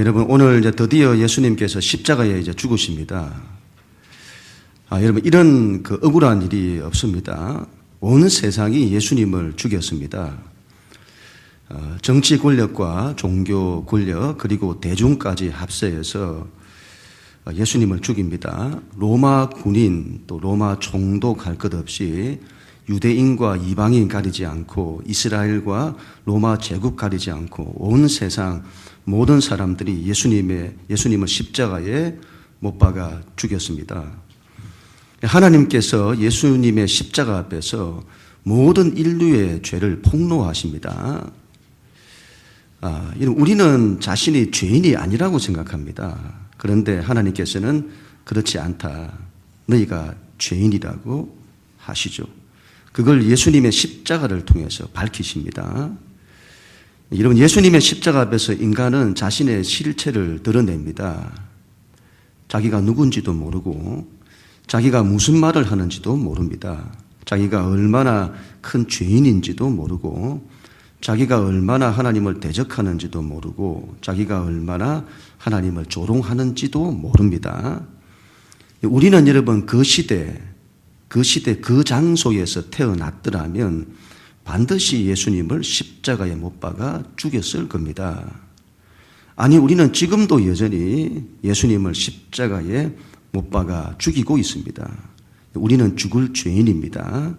여러분, 오늘 이제 드디어 예수님께서 십자가에 이제 죽으십니다. 여러분, 이런 억울한 일이 없습니다. 온 세상이 예수님을 죽였습니다. 정치 권력과 종교 권력 그리고 대중까지 합세해서 예수님을 죽입니다. 로마 군인 또 로마 총독 할 것 없이 유대인과 이방인 가리지 않고 이스라엘과 로마 제국 가리지 않고 온 세상 모든 사람들이 예수님을 십자가에 못 박아 죽였습니다. 하나님께서 예수님의 십자가 앞에서 모든 인류의 죄를 폭로하십니다. 우리는 자신이 죄인이 아니라고 생각합니다. 그런데 하나님께서는 그렇지 않다. 너희가 죄인이라고 하시죠. 그걸 예수님의 십자가를 통해서 밝히십니다. 여러분, 예수님의 십자가 앞에서 인간은 자신의 실체를 드러냅니다. 자기가 누군지도 모르고 자기가 무슨 말을 하는지도 모릅니다. 자기가 얼마나 큰 죄인인지도 모르고 자기가 얼마나 하나님을 대적하는지도 모르고 자기가 얼마나 하나님을 조롱하는지도 모릅니다. 우리는 여러분 그 시대 그 장소에서 태어났더라면 반드시 예수님을 십자가에 못 박아 죽였을 겁니다. 아니, 우리는 지금도 여전히 예수님을 십자가에 못 박아 죽이고 있습니다. 우리는 죽을 죄인입니다.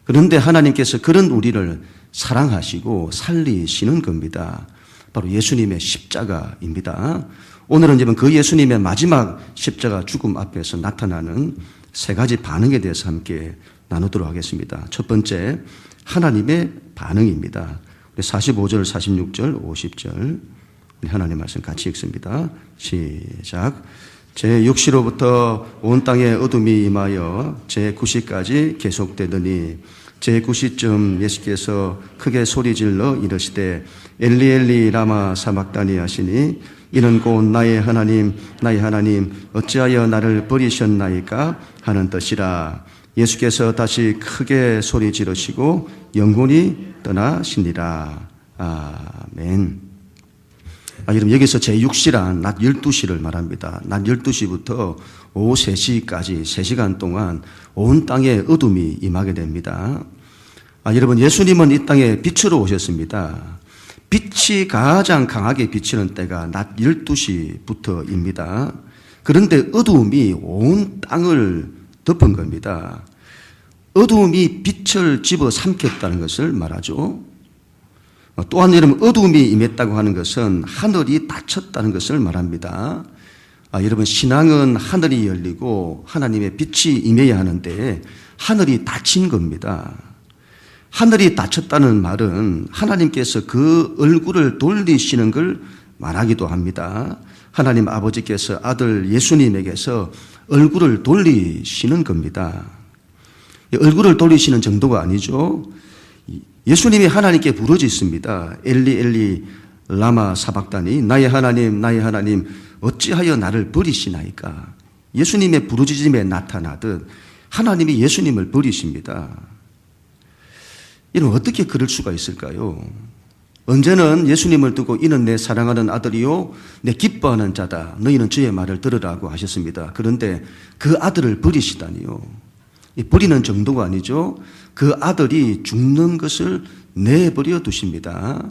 그런데 하나님께서 그런 우리를 사랑하시고 살리시는 겁니다. 바로 예수님의 십자가입니다. 오늘은 여러분 그 예수님의 마지막 십자가 죽음 앞에서 나타나는 세 가지 반응에 대해서 함께 나누도록 하겠습니다. 첫 번째, 하나님의 반응입니다. 45절, 46절, 50절 우리 하나님 말씀 같이 읽습니다. 시작. 제 육시로부터 온 땅에 어둠이 임하여 제 구시까지 계속되더니 제 구시쯤 예수께서 크게 소리질러 이르시되 엘리 엘리 라마 사박다니 하시니 이는 곧 나의 하나님 어찌하여 나를 버리셨나이까 하는 뜻이라. 예수께서 다시 크게 소리 지르시고 영혼이 떠나시니라. 아멘. 여러분, 여기서 제6시란 낮 12시를 말합니다. 낮 12시부터 오후 3시까지 3시간 동안 온 땅에 어둠이 임하게 됩니다. 여러분, 예수님은 이 땅에 빛으로 오셨습니다. 빛이 가장 강하게 비치는 때가 낮 12시부터입니다. 그런데 어두움이 온 땅을 덮은 겁니다. 어두움이 빛을 집어삼켰다는 것을 말하죠. 또한 여러분, 어두움이 임했다고 하는 것은 하늘이 닫혔다는 것을 말합니다. 여러분, 신앙은 하늘이 열리고 하나님의 빛이 임해야 하는데 하늘이 닫힌 겁니다. 하늘이 닫혔다는 말은 하나님께서 그 얼굴을 돌리시는 걸 말하기도 합니다. 하나님 아버지께서 아들 예수님에게서 얼굴을 돌리시는 겁니다. 얼굴을 돌리시는 정도가 아니죠. 예수님이 하나님께 부르짖습니다. 엘리 엘리 라마 사박다니 나의 하나님 어찌하여 나를 버리시나이까. 예수님의 부르짖음에 나타나듯 하나님이 예수님을 버리십니다. 이는 어떻게 그럴 수가 있을까요? 언제는 예수님을 두고 이는 내 사랑하는 아들이요 내 기뻐하는 자다 너희는 주의 말을 들으라고 하셨습니다. 그런데 그 아들을 버리시다니요. 버리는 정도가 아니죠. 그 아들이 죽는 것을 내버려 두십니다.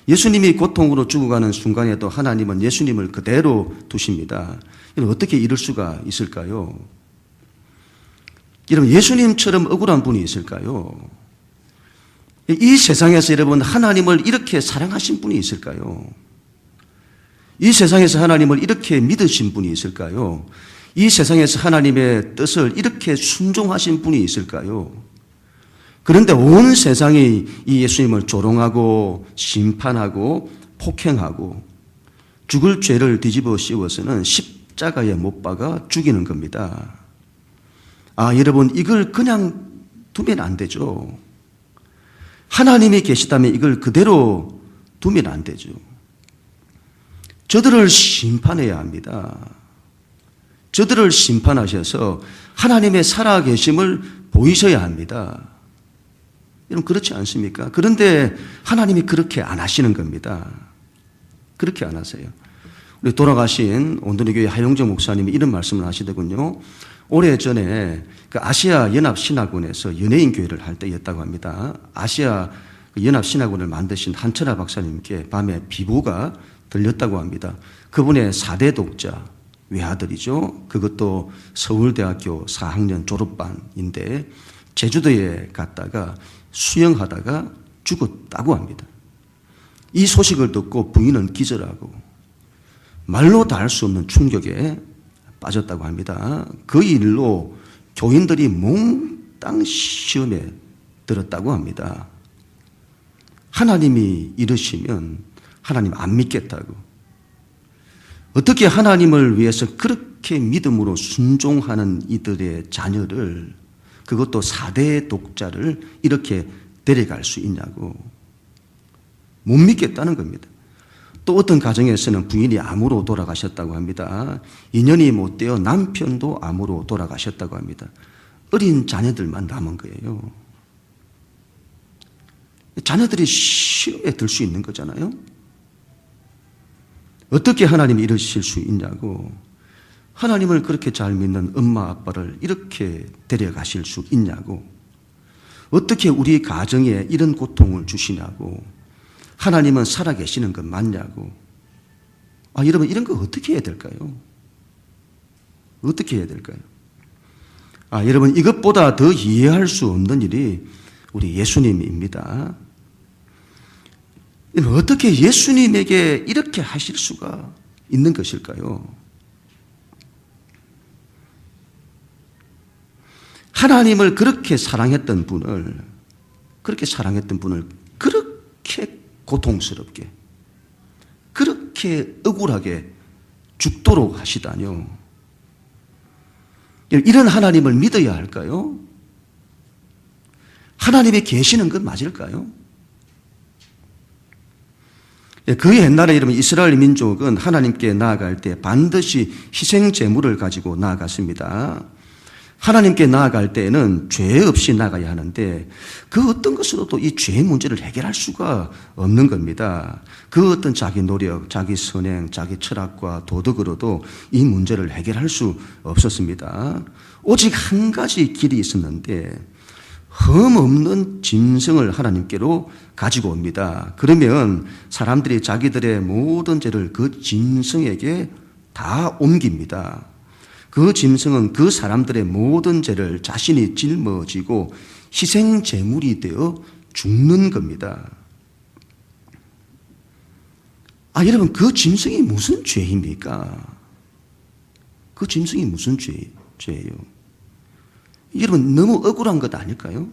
예수님이 고통으로 죽어가는 순간에도 하나님은 예수님을 그대로 두십니다. 어떻게 이럴 수가 있을까요? 여러분, 예수님처럼 억울한 분이 있을까요? 이 세상에서 여러분 하나님을 이렇게 사랑하신 분이 있을까요? 이 세상에서 하나님을 이렇게 믿으신 분이 있을까요? 이 세상에서 하나님의 뜻을 이렇게 순종하신 분이 있을까요? 그런데 온 세상이 이 예수님을 조롱하고 심판하고 폭행하고 죽을 죄를 뒤집어 씌워서는 십자가에 못 박아 죽이는 겁니다. 여러분, 이걸 그냥 두면 안 되죠. 하나님이 계시다면 이걸 그대로 두면 안 되죠. 저들을 심판해야 합니다. 저들을 심판하셔서 하나님의 살아계심을 보이셔야 합니다. 여러분, 그렇지 않습니까? 그런데 하나님이 그렇게 안 하시는 겁니다. 그렇게 안 하세요. 우리 돌아가신 온누리교회 하용정 목사님이 이런 말씀을 하시더군요. 오래전에 그 아시아 연합신학원에서 연예인 교회를 할 때였다고 합니다. 아시아 연합신학원을 만드신 한철아 박사님께 밤에 비보가 들렸다고 합니다. 그분의 4대 독자 외아들이죠. 그것도 서울대학교 4학년 졸업반인데 제주도에 갔다가 수영하다가 죽었다고 합니다. 이 소식을 듣고 부인은 기절하고 말로 다 할 수 없는 충격에 빠졌다고 합니다. 그 일로 교인들이 몽땅 시험에 들었다고 합니다. 하나님이 이러시면 하나님 안 믿겠다고. 어떻게 하나님을 위해서 그렇게 믿음으로 순종하는 이들의 자녀를, 그것도 4대 독자를 이렇게 데려갈 수 있냐고. 못 믿겠다는 겁니다. 또 어떤 가정에서는 부인이 암으로 돌아가셨다고 합니다. 2년이 못 되어 남편도 암으로 돌아가셨다고 합니다. 어린 자녀들만 남은 거예요. 자녀들이 시험에 들 수 있는 거잖아요. 어떻게 하나님이 이러실 수 있냐고. 하나님을 그렇게 잘 믿는 엄마 아빠를 이렇게 데려가실 수 있냐고. 어떻게 우리 가정에 이런 고통을 주시냐고. 하나님은 살아계시는 것 맞냐고. 여러분 이런 거 어떻게 해야 될까요? 어떻게 해야 될까요? 여러분 이것보다 더 이해할 수 없는 일이 우리 예수님입니다. 어떻게 예수님에게 이렇게 하실 수가 있는 것일까요? 하나님을 그렇게 사랑했던 분을 그렇게 고통스럽게, 그렇게 억울하게 죽도록 하시다뇨. 이런 하나님을 믿어야 할까요? 하나님이 계시는 건 맞을까요? 그 옛날에 여러분 이스라엘 민족은 하나님께 나아갈 때 반드시 희생 제물을 가지고 나아갔습니다. 하나님께 나아갈 때에는 죄 없이 나가야 하는데 그 어떤 것으로도 이 죄 문제를 해결할 수가 없는 겁니다. 그 어떤 자기 노력, 자기 선행, 자기 철학과 도덕으로도 이 문제를 해결할 수 없었습니다. 오직 한 가지 길이 있었는데 흠없는 짐승을 하나님께로 가지고 옵니다. 그러면 사람들이 자기들의 모든 죄를 그 짐승에게 다 옮깁니다. 그 짐승은 그 사람들의 모든 죄를 자신이 짊어지고 희생 제물이 되어 죽는 겁니다. 여러분 그 짐승이 무슨 죄입니까? 그 짐승이 무슨 죄예요? 여러분 너무 억울한 것 아닐까요?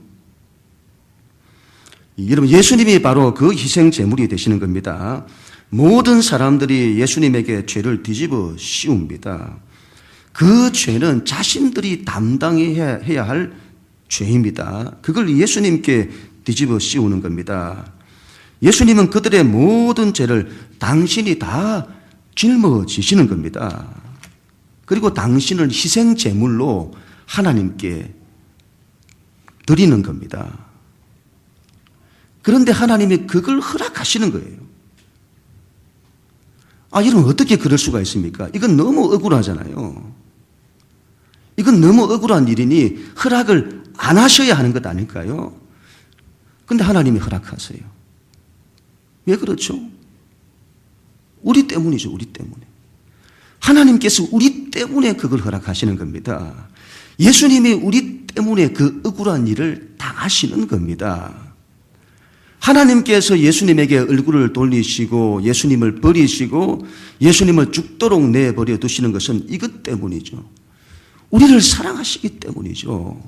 여러분 예수님이 바로 그 희생 제물이 되시는 겁니다. 모든 사람들이 예수님에게 죄를 뒤집어 씌웁니다. 그 죄는 자신들이 담당해야 할 죄입니다. 그걸 예수님께 뒤집어 씌우는 겁니다. 예수님은 그들의 모든 죄를 당신이 다 짊어지시는 겁니다. 그리고 당신을 희생 제물로 하나님께 드리는 겁니다. 그런데 하나님이 그걸 허락하시는 거예요. 여러분 어떻게 그럴 수가 있습니까? 이건 너무 억울하잖아요. 이건 너무 억울한 일이니 허락을 안 하셔야 하는 것 아닐까요? 그런데 하나님이 허락하세요. 왜 그렇죠? 우리 때문이죠. 우리 때문에. 하나님께서 우리 때문에 그걸 허락하시는 겁니다. 예수님이 우리 때문에 그 억울한 일을 당하시는 겁니다. 하나님께서 예수님에게 얼굴을 돌리시고 예수님을 버리시고 예수님을 죽도록 내버려 두시는 것은 이것 때문이죠. 우리를 사랑하시기 때문이죠.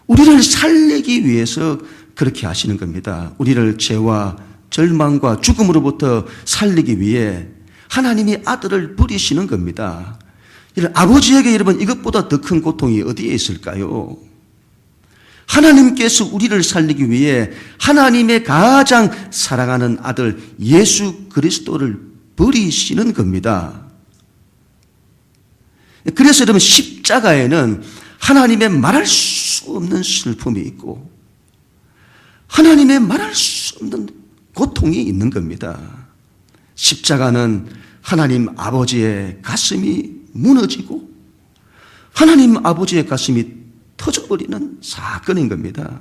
우리를 살리기 위해서 그렇게 하시는 겁니다. 우리를 죄와 절망과 죽음으로부터 살리기 위해 하나님이 아들을 버리시는 겁니다. 아버지에게 여러분 이것보다 더 큰 고통이 어디에 있을까요? 하나님께서 우리를 살리기 위해 하나님의 가장 사랑하는 아들 예수 그리스도를 버리시는 겁니다. 그래서 여러분 십자가에는 하나님의 말할 수 없는 슬픔이 있고 하나님의 말할 수 없는 고통이 있는 겁니다. 십자가는 하나님 아버지의 가슴이 무너지고 하나님 아버지의 가슴이 터져버리는 사건인 겁니다.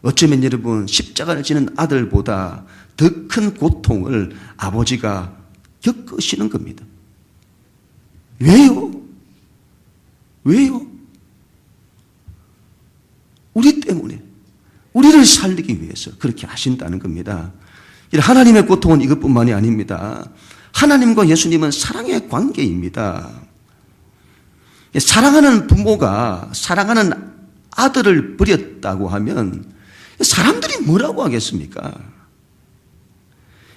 어쩌면 여러분 십자가를 지는 아들보다 더 큰 고통을 아버지가 겪으시는 겁니다. 왜요? 왜요? 우리 때문에, 우리를 살리기 위해서 그렇게 하신다는 겁니다. 하나님의 고통은 이것뿐만이 아닙니다. 하나님과 예수님은 사랑의 관계입니다. 사랑하는 부모가 사랑하는 아들을 버렸다고 하면 사람들이 뭐라고 하겠습니까?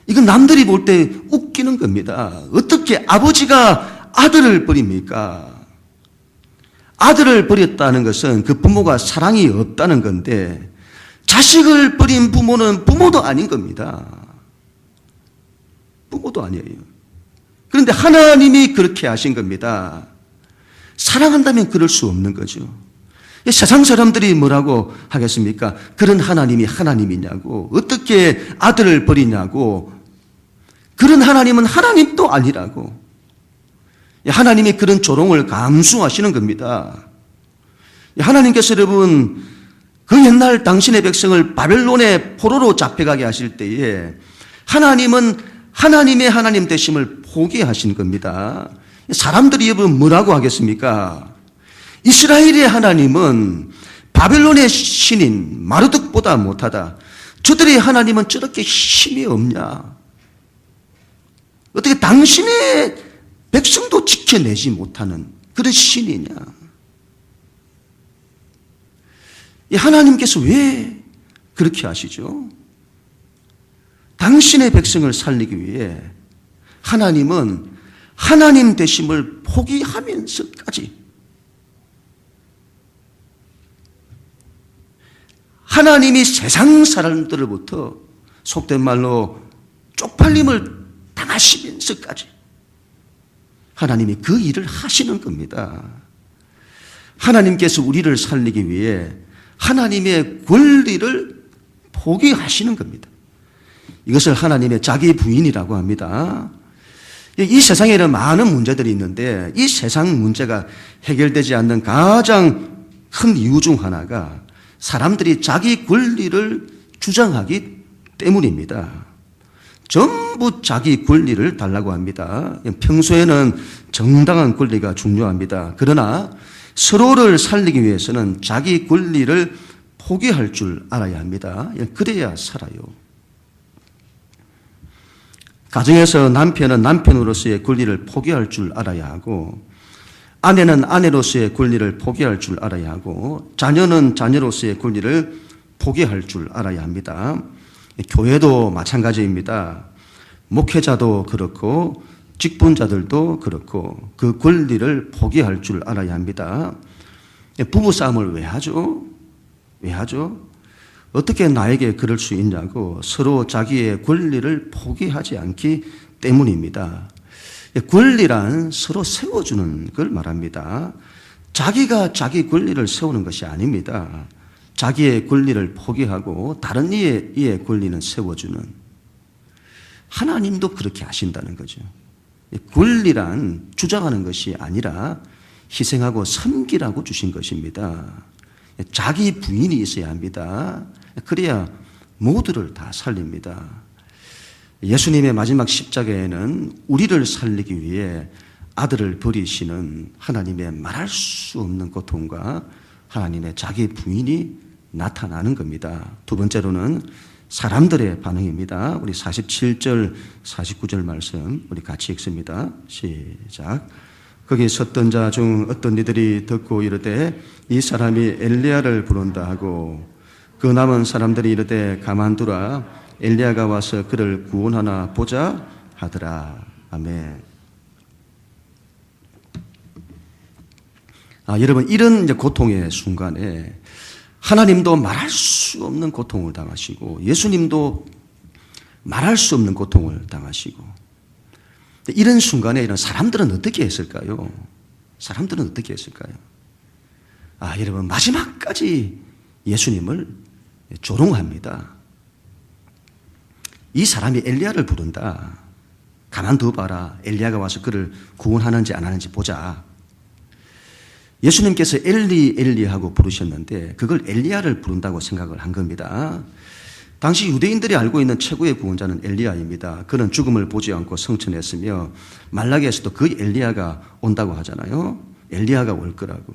이건 남들이 볼 때 웃기는 겁니다. 어떻게 아버지가 아들을 버립니까? 아들을 버렸다는 것은 그 부모가 사랑이 없다는 건데 자식을 버린 부모는 부모도 아닌 겁니다. 부모도 아니에요. 그런데 하나님이 그렇게 하신 겁니다. 사랑한다면 그럴 수 없는 거죠. 세상 사람들이 뭐라고 하겠습니까? 그런 하나님이 하나님이냐고, 어떻게 아들을 버리냐고, 그런 하나님은 하나님도 아니라고. 하나님이 그런 조롱을 감수하시는 겁니다. 하나님께서 여러분 그 옛날 당신의 백성을 바벨론의 포로로 잡혀가게 하실 때에 하나님은 하나님의 하나님 되심을 포기하신 겁니다. 사람들이 여러분 뭐라고 하겠습니까? 이스라엘의 하나님은 바벨론의 신인 마르둑보다 못하다. 저들의 하나님은 저렇게 힘이 없냐? 어떻게 당신의 백성도 지켜내지 못하는 그런 신이냐? 하나님께서 왜 그렇게 하시죠? 당신의 백성을 살리기 위해 하나님은 하나님 되심을 포기하면서까지 하나님이 세상 사람들로부터 속된 말로 쪽팔림을 당하시면서까지 하나님이 그 일을 하시는 겁니다. 하나님께서 우리를 살리기 위해 하나님의 권리를 포기하시는 겁니다. 이것을 하나님의 자기 부인이라고 합니다. 이 세상에는 많은 문제들이 있는데 이 세상 문제가 해결되지 않는 가장 큰 이유 중 하나가 사람들이 자기 권리를 주장하기 때문입니다. 전부 자기 권리를 달라고 합니다. 평소에는 정당한 권리가 중요합니다. 그러나 서로를 살리기 위해서는 자기 권리를 포기할 줄 알아야 합니다. 그래야 살아요. 가정에서 남편은 남편으로서의 권리를 포기할 줄 알아야 하고, 아내는 아내로서의 권리를 포기할 줄 알아야 하고, 자녀는 자녀로서의 권리를 포기할 줄 알아야 합니다. 교회도 마찬가지입니다. 목회자도 그렇고 직분자들도 그렇고 그 권리를 포기할 줄 알아야 합니다. 부부싸움을 왜 하죠? 왜 하죠? 어떻게 나에게 그럴 수 있냐고 서로 자기의 권리를 포기하지 않기 때문입니다. 권리란 서로 세워주는 걸 말합니다. 자기가 자기 권리를 세우는 것이 아닙니다. 자기의 권리를 포기하고 다른 이의 권리는 세워주는, 하나님도 그렇게 하신다는 거죠. 권리란 주장하는 것이 아니라 희생하고 섬기라고 주신 것입니다. 자기 부인이 있어야 합니다. 그래야 모두를 다 살립니다. 예수님의 마지막 십자가에는 우리를 살리기 위해 아들을 버리시는 하나님의 말할 수 없는 고통과 하나님의 자기 부인이 나타나는 겁니다. 두 번째로는 사람들의 반응입니다. 우리 47절, 49절 말씀 우리 같이 읽습니다. 시작. 거기 섰던 자 중 어떤 이들이 듣고 이르되 이 사람이 엘리야를 부른다 하고, 그 남은 사람들이 이르되 가만두라, 엘리야가 와서 그를 구원하나 보자 하더라. 아멘. 여러분, 이런 이제 고통의 순간에 하나님도 말할 수 없는 고통을 당하시고 예수님도 말할 수 없는 고통을 당하시고, 이런 순간에 이런 사람들은 어떻게 했을까요? 사람들은 어떻게 했을까요? 여러분, 마지막까지 예수님을 조롱합니다. 이 사람이 엘리야를 부른다. 가만둬 봐라. 엘리야가 와서 그를 구원하는지 안 하는지 보자. 예수님께서 엘리 엘리하고 부르셨는데 그걸 엘리야를 부른다고 생각을 한 겁니다. 당시 유대인들이 알고 있는 최고의 구원자는 엘리야입니다. 그는 죽음을 보지 않고 성천했으며 말라기에서도 그 엘리야가 온다고 하잖아요. 엘리야가 올 거라고.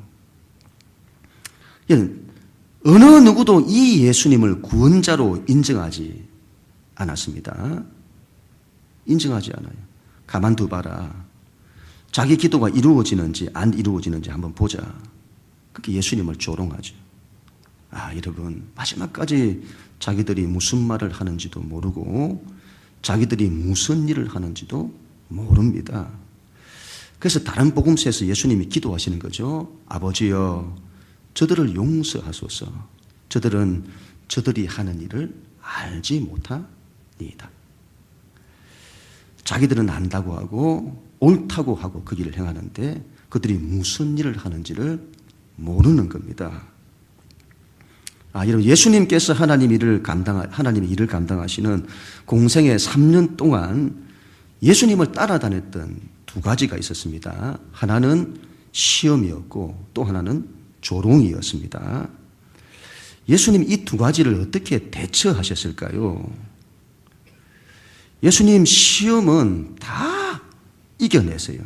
어느 누구도 이 예수님을 구원자로 인정하지 않았습니다. 인정하지 않아요. 가만둬 봐라. 자기 기도가 이루어지는지 안 이루어지는지 한번 보자. 그렇게 예수님을 조롱하죠. 여러분, 마지막까지 자기들이 무슨 말을 하는지도 모르고 자기들이 무슨 일을 하는지도 모릅니다. 그래서 다른 복음서에서 예수님이 기도하시는 거죠. 아버지여, 저들을 용서하소서. 저들은 저들이 하는 일을 알지 못하니이다. 자기들은 안다고 하고 옳다고 하고 그 일을 행하는데 그들이 무슨 일을 하는지를 모르는 겁니다. 여러분, 예수님께서 하나님의 일을 감당하시는 공생의 3년 동안 예수님을 따라다녔던 두 가지가 있었습니다. 하나는 시험이었고 또 하나는 조롱이었습니다. 예수님 이 두 가지를 어떻게 대처하셨을까요? 예수님 시험은 다 이겨내세요.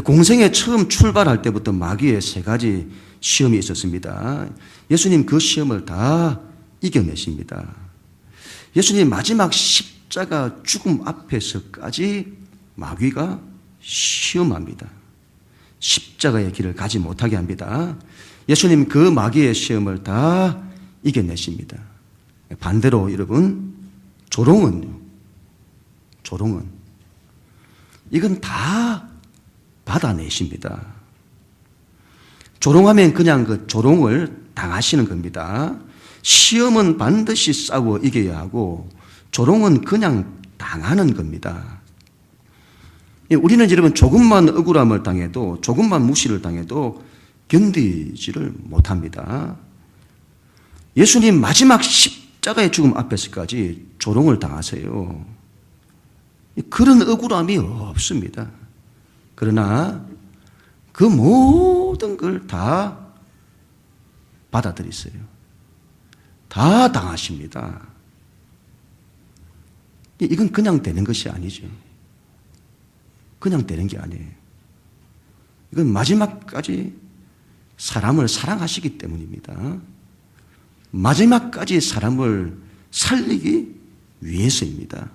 공생에 처음 출발할 때부터 마귀의 세 가지 시험이 있었습니다. 예수님 그 시험을 다 이겨내십니다. 예수님 마지막 십자가 죽음 앞에서까지 마귀가 시험합니다. 십자가의 길을 가지 못하게 합니다. 예수님 그 마귀의 시험을 다 이겨내십니다. 반대로 여러분, 조롱은 이건 다 받아내십니다. 조롱하면 그냥 그 조롱을 당하시는 겁니다. 시험은 반드시 싸워 이겨야 하고 조롱은 그냥 당하는 겁니다. 우리는 여러분 조금만 억울함을 당해도 조금만 무시를 당해도 견디지를 못합니다. 예수님 마지막 십자가의 죽음 앞에서까지 조롱을 당하세요. 그런 억울함이 없습니다. 그러나 그 모든 걸 다 받아들이세요. 다 당하십니다. 이건 그냥 되는 것이 아니죠. 그냥 되는 게 아니에요. 이건 마지막까지 사람을 사랑하시기 때문입니다. 마지막까지 사람을 살리기 위해서입니다.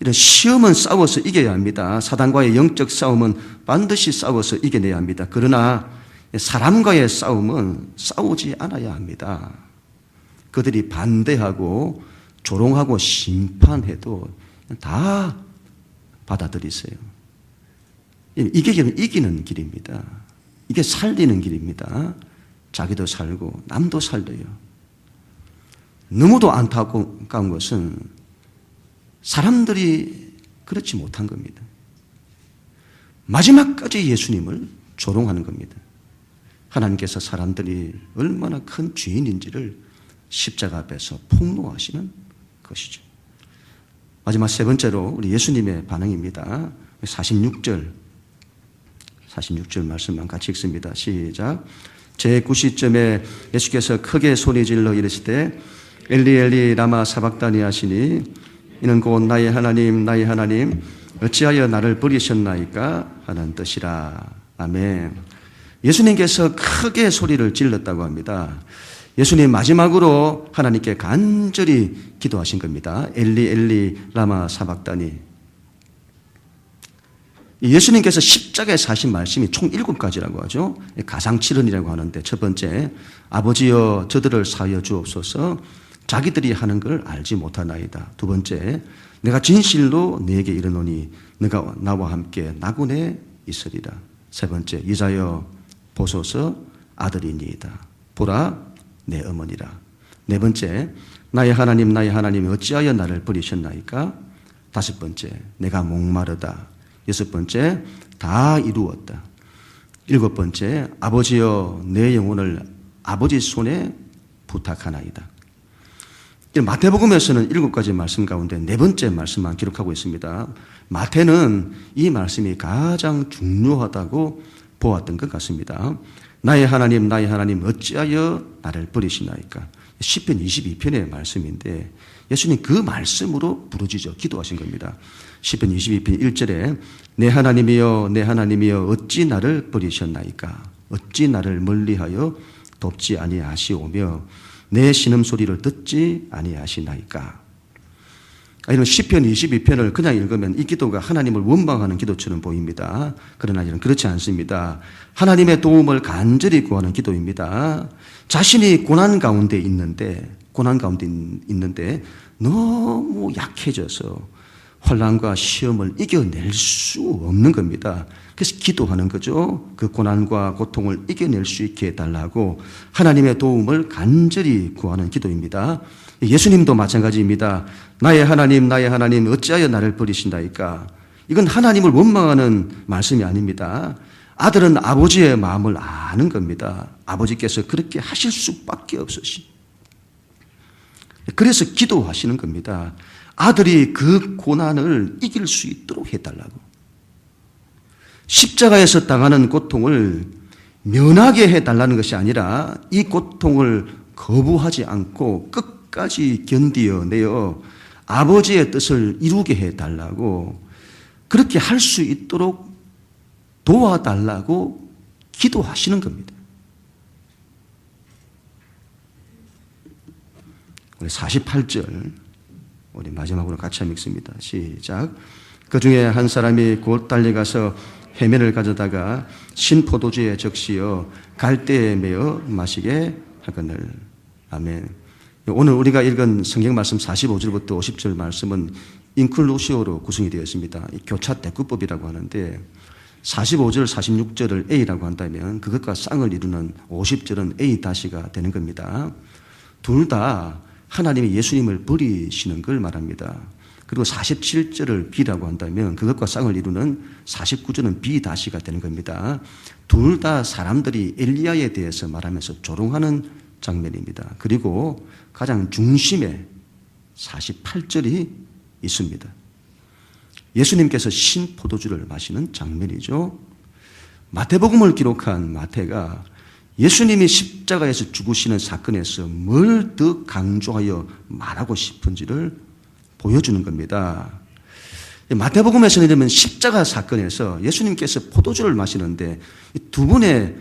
이런 시험은 싸워서 이겨야 합니다. 사단과의 영적 싸움은 반드시 싸워서 이겨내야 합니다. 그러나 사람과의 싸움은 싸우지 않아야 합니다. 그들이 반대하고 조롱하고 심판해도 다 받아들이세요. 이게 이기는 길입니다. 이게 살리는 길입니다. 자기도 살고 남도 살려요. 너무도 안타까운 것은 사람들이 그렇지 못한 겁니다. 마지막까지 예수님을 조롱하는 겁니다. 하나님께서 사람들이 얼마나 큰 죄인인지를 십자가 앞에서 폭로하시는 것이죠. 마지막 세 번째로 우리 예수님의 반응입니다. 46절 말씀만 같이 읽습니다. 시작. 제9시쯤에 예수께서 크게 소리질러 이르시되 엘리 엘리 라마 사박다니 하시니 이는 곧 나의 하나님 나의 하나님 어찌하여 나를 버리셨나이까 하는 뜻이라. 아멘. 예수님께서 크게 소리를 질렀다고 합니다. 예수님 마지막으로 하나님께 간절히 기도하신 겁니다. 엘리 엘리 라마 사박다니. 예수님께서 십자가에서 하신 말씀이 총 7가지라고 하죠. 가상칠언이라고 하는데 첫 번째, 아버지여 저들을 사하여 주옵소서. 자기들이 하는 걸 알지 못하나이다. 두 번째, 내가 진실로 네게 이르노니 네가 나와 함께 나군에 있으리라. 세 번째, 이자여 보소서 아들이니이다. 보라 내 어머니라. 네 번째, 나의 하나님 어찌하여 나를 버리셨나이까. 다섯 번째, 내가 목마르다. 여섯 번째, 다 이루었다. 일곱 번째, 아버지여 내 영혼을 아버지 손에 부탁하나이다. 마태복음에서는 7가지 말씀 가운데 4번째 말씀만 기록하고 있습니다. 마태는 이 말씀이 가장 중요하다고 보았던 것 같습니다. 나의 하나님 어찌하여 나를 버리시나이까. 시편 22편의 말씀인데 예수님 그 말씀으로 부르짖어 기도하신 겁니다. 시편 22편 1절에 내 하나님이여 어찌 나를 버리셨나이까. 어찌 나를 멀리하여 돕지 아니하시오며 내 신음소리를 듣지 아니하시나이까. 이런 시편 22편을 그냥 읽으면 이 기도가 하나님을 원망하는 기도처럼 보입니다. 그러나 이는 그렇지 않습니다. 하나님의 도움을 간절히 구하는 기도입니다. 자신이 고난 가운데 있는데 너무 약해져서 환난과 시험을 이겨낼 수 없는 겁니다. 그래서 기도하는 거죠. 그 고난과 고통을 이겨낼 수 있게 해달라고 하나님의 도움을 간절히 구하는 기도입니다. 예수님도 마찬가지입니다. 나의 하나님 어찌하여 나를 버리신다이까. 이건 하나님을 원망하는 말씀이 아닙니다. 아들은 아버지의 마음을 아는 겁니다. 아버지께서 그렇게 하실 수밖에 없으시. 그래서 기도하시는 겁니다. 아들이 그 고난을 이길 수 있도록 해달라고. 십자가에서 당하는 고통을 면하게 해달라는 것이 아니라 이 고통을 거부하지 않고 끝까지 견디어내어 아버지의 뜻을 이루게 해달라고, 그렇게 할 수 있도록 도와달라고 기도하시는 겁니다. 우리 48절 우리 마지막으로 같이 읽습니다. 시작. 그 중에 한 사람이 곧 달려가서 해면을 가져다가 신포도주에 적시어 갈대에 메어 마시게 하거늘. 아멘. 오늘 우리가 읽은 성경 말씀 45절부터 50절 말씀은 인클루시오로 구성이 되어 있습니다. 교차 대꾸법이라고 하는데 45절, 46절을 A라고 한다면 그것과 쌍을 이루는 50절은 A-가 되는 겁니다. 둘 다 하나님이 예수님을 버리시는 걸 말합니다. 그리고 47절을 B라고 한다면 그것과 쌍을 이루는 49절은 B-가 되는 겁니다. 둘 다 사람들이 엘리야에 대해서 말하면서 조롱하는 장면입니다. 그리고 가장 중심에 48절이 있습니다. 예수님께서 신포도주를 마시는 장면이죠. 마태복음을 기록한 마태가 예수님이 십자가에서 죽으시는 사건에서 뭘 더 강조하여 말하고 싶은지를 보여주는 겁니다. 마태복음에서는 이러면 십자가 사건에서 예수님께서 포도주를 마시는데 두 번의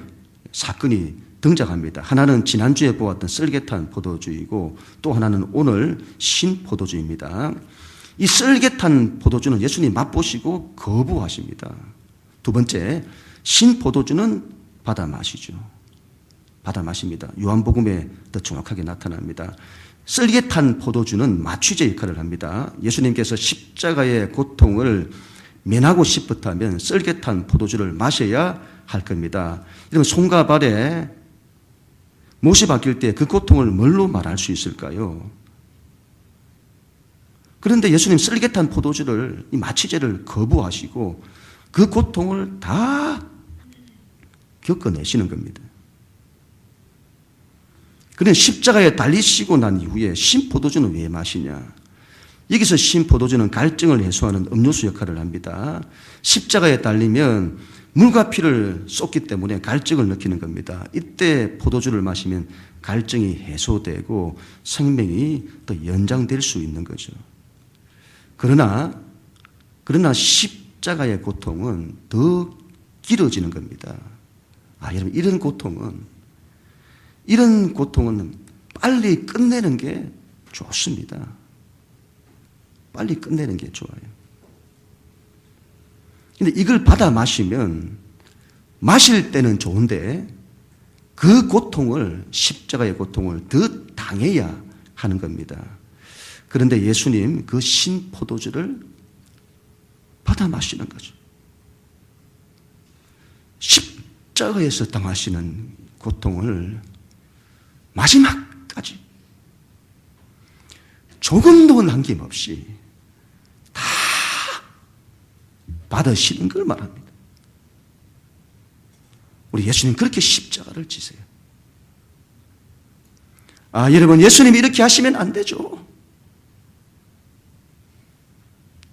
사건이 등장합니다. 하나는 지난주에 보았던 썰깃한 포도주이고 또 하나는 오늘 신포도주입니다. 이 썰깃한 포도주는 예수님 맛보시고 거부하십니다. 두 번째, 신포도주는 받아 마시죠. 받아 마십니다. 요한복음에 더 정확하게 나타납니다. 썰깃한 포도주는 마취제 역할을 합니다. 예수님께서 십자가의 고통을 면하고 싶었다면 썰깃한 포도주를 마셔야 할 겁니다. 이러면 손과 발에 못이 박힐 때 그 고통을 뭘로 말할 수 있을까요? 그런데 예수님 썰깃한 포도주를, 이 마취제를 거부하시고 그 고통을 다 겪어내시는 겁니다. 그런데 십자가에 달리시고 난 이후에 신포도주는 왜 마시냐? 여기서 신포도주는 갈증을 해소하는 음료수 역할을 합니다. 십자가에 달리면 물과 피를 쏟기 때문에 갈증을 느끼는 겁니다. 이때 포도주를 마시면 갈증이 해소되고 생명이 더 연장될 수 있는 거죠. 그러나 십자가의 고통은 더 길어지는 겁니다. 여러분, 이런 고통은 빨리 끝내는 게 좋습니다. 빨리 끝내는 게 좋아요. 근데 이걸 받아 마시면 마실 때는 좋은데 그 고통을, 십자가의 고통을 더 당해야 하는 겁니다. 그런데 예수님 그 신포도주를 받아 마시는 거죠. 십자가에서 당하시는 고통을 마지막까지 조금도 남김없이 다 받으시는 걸 말합니다. 우리 예수님 그렇게 십자가를 지세요. 여러분, 예수님이 이렇게 하시면 안 되죠.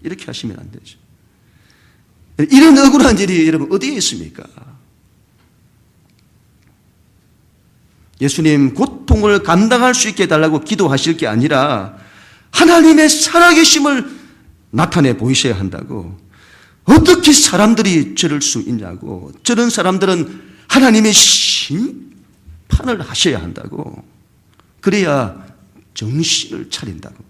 이렇게 하시면 안 되죠. 이런 억울한 일이 여러분 어디에 있습니까? 예수님 고통을 감당할 수 있게 해달라고 기도하실 게 아니라 하나님의 살아계심을 나타내 보이셔야 한다고. 어떻게 사람들이 저럴 수 있냐고. 저런 사람들은 하나님의 심판을 하셔야 한다고. 그래야 정신을 차린다고.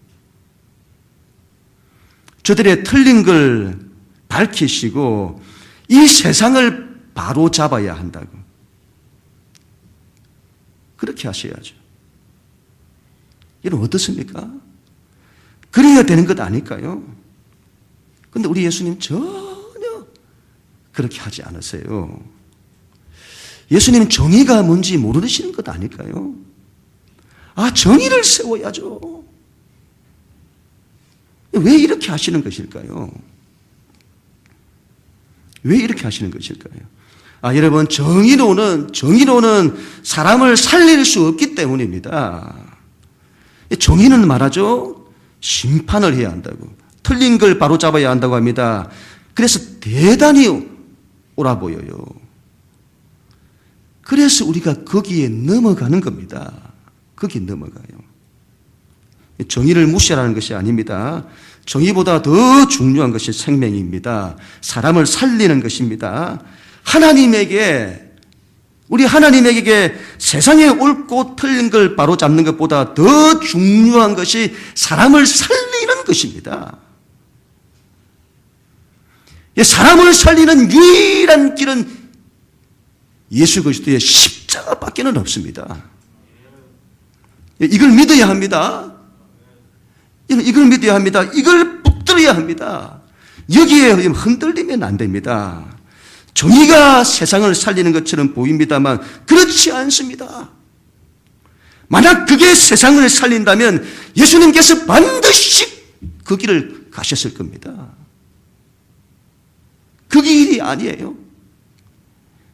저들의 틀린 걸 밝히시고 이 세상을 바로 잡아야 한다고. 그렇게 하셔야죠. 이건 어떻습니까? 그래야 되는 것 아닐까요? 그런데 우리 예수님 전혀 그렇게 하지 않으세요. 예수님은 정의가 뭔지 모르시는 것 아닐까요? 정의를 세워야죠. 왜 이렇게 하시는 것일까요? 왜 이렇게 하시는 것일까요? 여러분, 정의로는 사람을 살릴 수 없기 때문입니다. 정의는 말하죠. 심판을 해야 한다고. 틀린 걸 바로 잡아야 한다고 합니다. 그래서 대단히 옳아 보여요. 그래서 우리가 거기에 넘어가는 겁니다. 거기에 넘어가요. 정의를 무시하라는 것이 아닙니다. 정의보다 더 중요한 것이 생명입니다. 사람을 살리는 것입니다. 우리 하나님에게 세상에 옳고 틀린 걸 바로잡는 것보다 더 중요한 것이 사람을 살리는 것입니다. 사람을 살리는 유일한 길은 예수 그리스도의 십자가밖에는 없습니다. 이걸 믿어야 합니다. 이걸 믿어야 합니다. 이걸 붙들어야 합니다. 여기에 흔들리면 안 됩니다. 정의가 세상을 살리는 것처럼 보입니다만 그렇지 않습니다. 만약 그게 세상을 살린다면 예수님께서 반드시 그 길을 가셨을 겁니다. 그 길이 아니에요.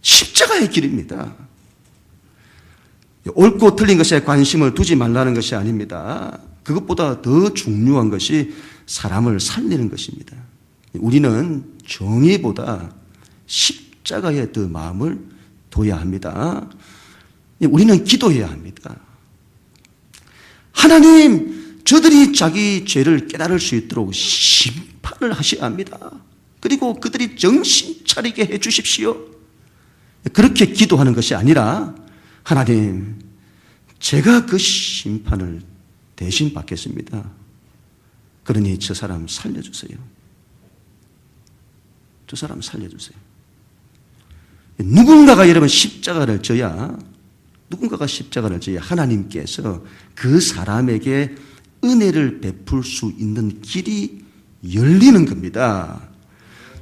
십자가의 길입니다. 옳고 틀린 것에 관심을 두지 말라는 것이 아닙니다. 그것보다 더 중요한 것이 사람을 살리는 것입니다. 우리는 정의보다 십자가에 더 마음을 둬야 합니다. 우리는 기도해야 합니다. 하나님, 저들이 자기 죄를 깨달을 수 있도록 심판을 하셔야 합니다. 그리고 그들이 정신 차리게 해 주십시오. 그렇게 기도하는 것이 아니라 하나님, 제가 그 심판을 대신 받겠습니다. 그러니 저 사람 살려주세요. 저 사람 살려주세요. 누군가가 십자가를 져야 하나님께서 그 사람에게 은혜를 베풀 수 있는 길이 열리는 겁니다.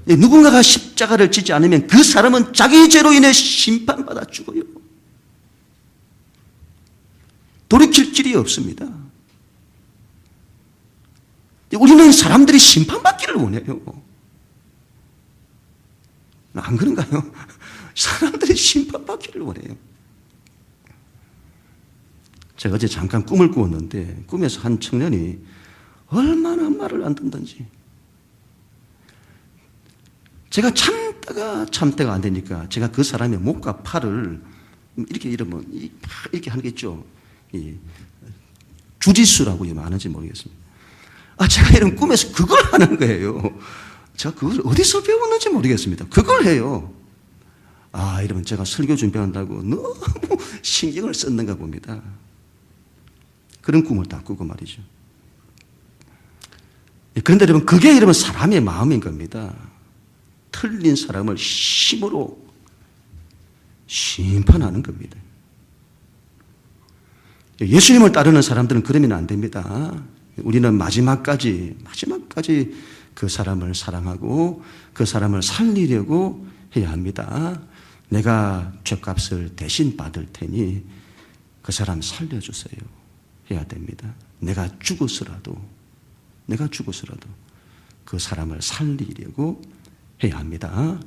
누군가가 십자가를 지지 않으면 그 사람은 자기 죄로 인해 심판받아 죽어요. 돌이킬 길이 없습니다. 우리는 사람들이 심판받기를 원해요. 안 그런가요? 사람들이 심판받기를 원해요. 제가 어제 잠깐 꿈을 꾸었는데 꿈에서 한 청년이 얼마나 말을 안 듣는지 제가 참다가 안 되니까 제가 그 사람의 목과 팔을 이렇게 하겠죠. 주짓수라고 하는지 모르겠습니다. 제가 이런 꿈에서 그걸 하는 거예요. 제가 그걸 어디서 배웠는지 모르겠습니다. 그걸 해요. 이러면 제가 설교 준비한다고 너무 신경을 썼는가 봅니다. 그런 꿈을 다 꾸고 말이죠. 그런데 여러분, 그게 사람의 마음인 겁니다. 틀린 사람을 힘으로 심판하는 겁니다. 예수님을 따르는 사람들은 그러면 안 됩니다. 우리는 마지막까지 그 사람을 사랑하고 그 사람을 살리려고 해야 합니다. 내가 죗값을 대신 받을 테니 그 사람 살려주세요. 해야 됩니다. 내가 죽어서라도 그 사람을 살리려고 해야 합니다.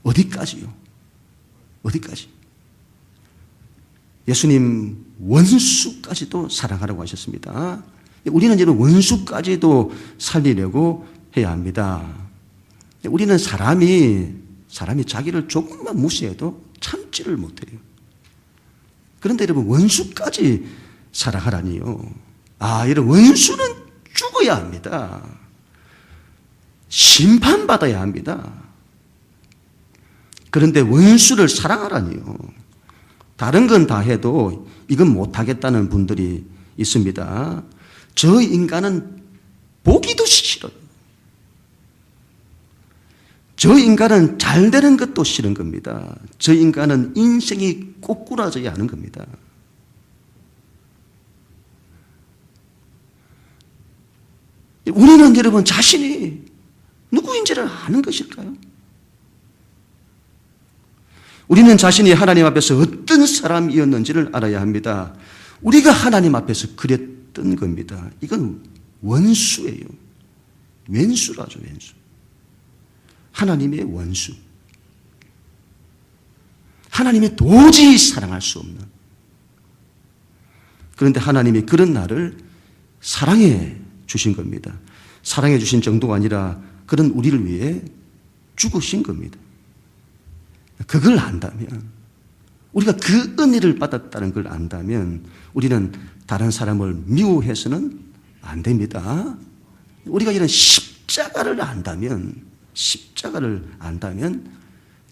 어디까지요? 어디까지? 예수님 원수까지도 사랑하라고 하셨습니다. 우리는 이런 원수까지도 살리려고 해야 합니다. 우리는 사람이 자기를 조금만 무시해도 참지를 못해요. 그런데 여러분, 원수까지 사랑하라니요. 이런 원수는 죽어야 합니다. 심판받아야 합니다. 그런데 원수를 사랑하라니요. 다른 건 다 해도 이건 못하겠다는 분들이 있습니다. 저 인간은 보기도 싫어요. 저 인간은 잘 되는 것도 싫은 겁니다. 저 인간은 인생이 꼬꾸라져야 하는 겁니다. 우리는 여러분 자신이 누구인지를 아는 것일까요? 우리는 자신이 하나님 앞에서 어떤 사람이었는지를 알아야 합니다. 우리가 하나님 앞에서 그랬던 겁니다. 이건 원수예요. 왼수라죠, 왼수. 하나님의 원수. 하나님이 도저히 사랑할 수 없는. 그런데 하나님이 그런 나를 사랑해 주신 겁니다. 사랑해 주신 정도가 아니라 그런 우리를 위해 죽으신 겁니다. 그걸 안다면, 우리가 그 은혜를 받았다는 걸 안다면 우리는 다른 사람을 미워해서는 안 됩니다. 우리가 이런 십자가를 안다면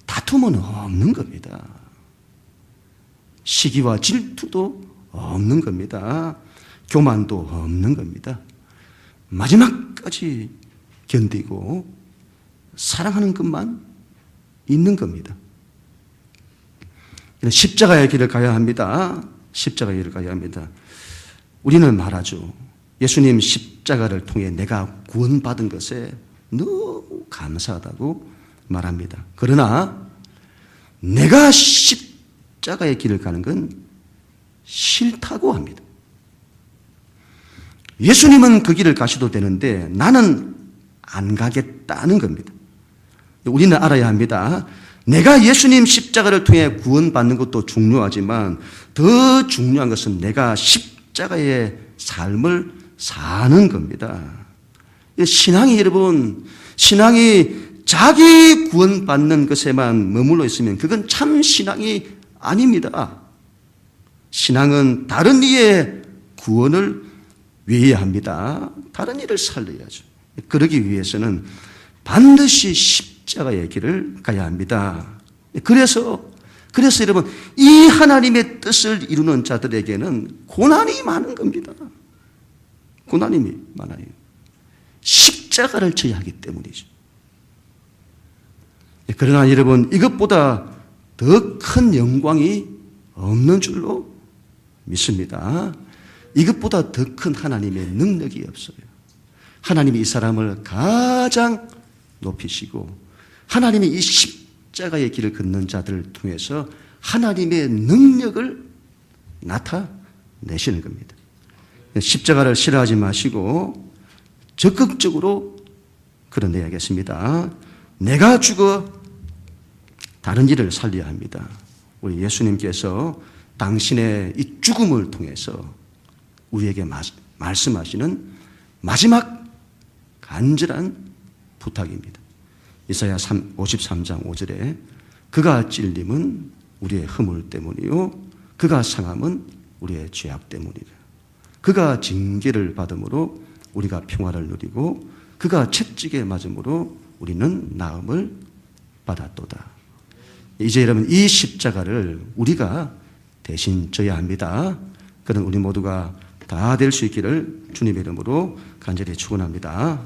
다툼은 없는 겁니다. 시기와 질투도 없는 겁니다. 교만도 없는 겁니다. 마지막까지 견디고 사랑하는 것만 있는 겁니다. 십자가의 길을 가야 합니다. 십자가의 길을 가야 합니다. 우리는 말하죠. 예수님 십자가를 통해 내가 구원받은 것에 너무 감사하다고 말합니다. 그러나 내가 십자가의 길을 가는 건 싫다고 합니다. 예수님은 그 길을 가셔도 되는데 나는 안 가겠다는 겁니다. 우리는 알아야 합니다. 내가 예수님 십자가를 통해 구원받는 것도 중요하지만 더 중요한 것은 내가 십자가의 삶을 사는 겁니다. 신앙이 여러분, 신앙이 자기 구원받는 것에만 머물러 있으면 그건 참 신앙이 아닙니다. 신앙은 다른 이의 구원을 위해야 합니다. 다른 일을 살려야죠. 그러기 위해서는 반드시 십자가의 길을 가야 합니다. 그래서 여러분, 이 하나님의 뜻을 이루는 자들에게는 고난이 많은 겁니다. 고난이 많아요. 십자가를 져야 하기 때문이죠. 그러나 여러분, 이것보다 더 큰 영광이 없는 줄로 믿습니다. 이것보다 더 큰 하나님의 능력이 없어요. 하나님이 이 사람을 가장 높이시고 하나님이 이 십자가의 길을 걷는 자들을 통해서 하나님의 능력을 나타내시는 겁니다. 십자가를 싫어하지 마시고 적극적으로 끌어내야겠습니다. 내가 죽어 다른 일을 살려야 합니다. 우리 예수님께서 당신의 이 죽음을 통해서 우리에게 말씀하시는 마지막 간절한 부탁입니다. 이사야 53장 5절에 그가 찔림은 우리의 허물 때문이요 그가 상함은 우리의 죄악 때문이라. 그가 징계를 받음으로 우리가 평화를 누리고 그가 채찍에 맞음으로 우리는 나음을 받았도다. 이제 여러분, 이 십자가를 우리가 대신 져야 합니다. 그런 우리 모두가 다 될 수 있기를 주님의 이름으로 간절히 축원합니다.